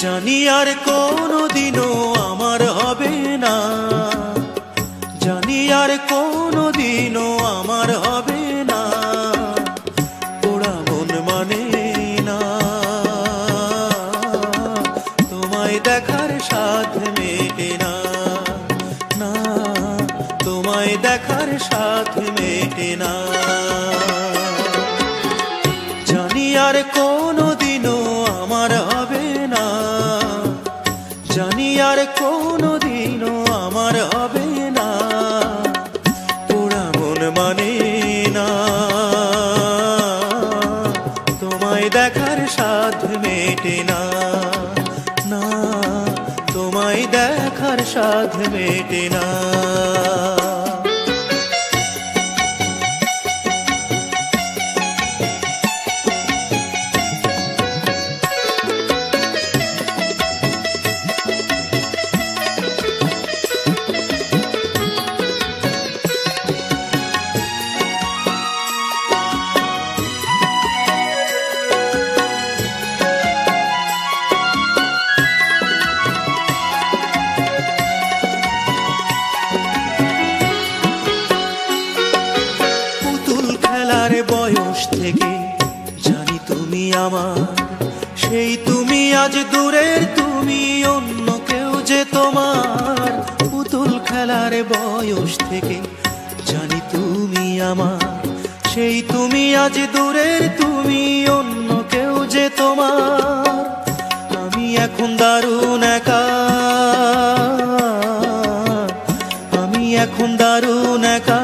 জানি আর কোনোদিনও আমার হবে না, জানি আর কোনোদিনও আমার হবে না, পোড়া মন মানে না তোমায় দেখার সাধ মেটে না, না তোমায় দেখার সাধ মেটে না। জানি আর কোনোদিনও আমার হবে না, জানি আর কোনোদিনও আমার হবে না, পোড়া মন মানে না তোমায় দেখার সাধ মেটে না, না তোমায় দেখার সাধ মেটে না। বয়স থেকে জানি তুমি আমার, সেই তুমি আজ দূরের, তুমি অন্য কেউ যে তোমার। পুতুল খেলার বয়স থেকে জানি তুমি আমার, সেই তুমি আজ দূরের, তুমি অন্য কেউ যে তোমার। আমি এখন দারুণ একা, আমি এখন দারুণ একা,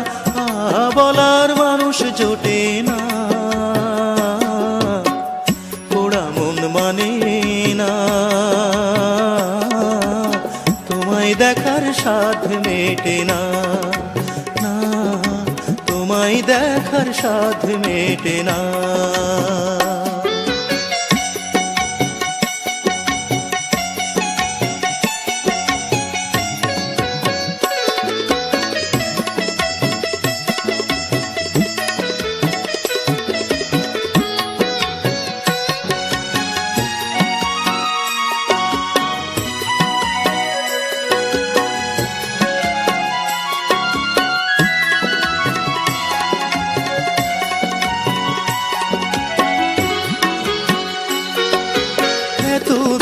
বলার মানুষ জোটে না, পোড়া মন মানে না তোমায় দেখার সাধ মেটে না, না তোমায় দেখার সাধ মেটে না।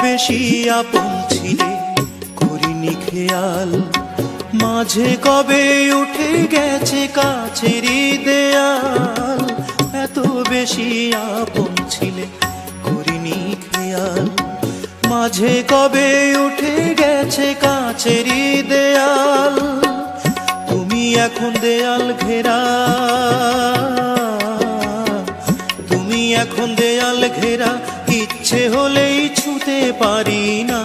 বেশি আপন ছিলে করিনি খেয়াল, মাঝে কবে উঠে গেছে কাছের দেয়াল। এত বেশি আপন ছিলে করিনি খেয়াল, মাঝে কবে উঠে গেছে কাছের দেয়াল। তুমি এখন দেয়াল ঘেরা, তুমি এখন দেয়াল ঘেরা, ইচ্ছে হলেই ছুঁতে পারি না,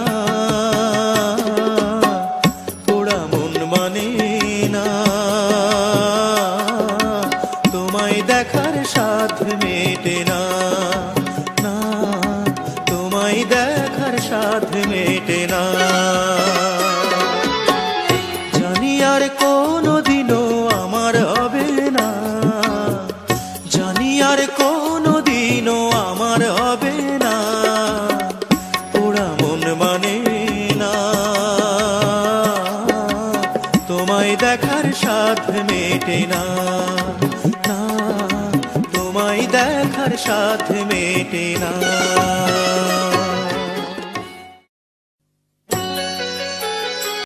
পোড়া মন মানে না তোমায় দেখার সাধ মেটে না, না তোমায় দেখার সাধ মেটে না। জানি আর কোনোদিনও আমার হবে না, জানি আর কোনোদিনও আমার হবে না, পোড়া মন মানে না তোমায় দেখার সাধ মেটে না, না তোমায় দেখার সাধ মেটে না।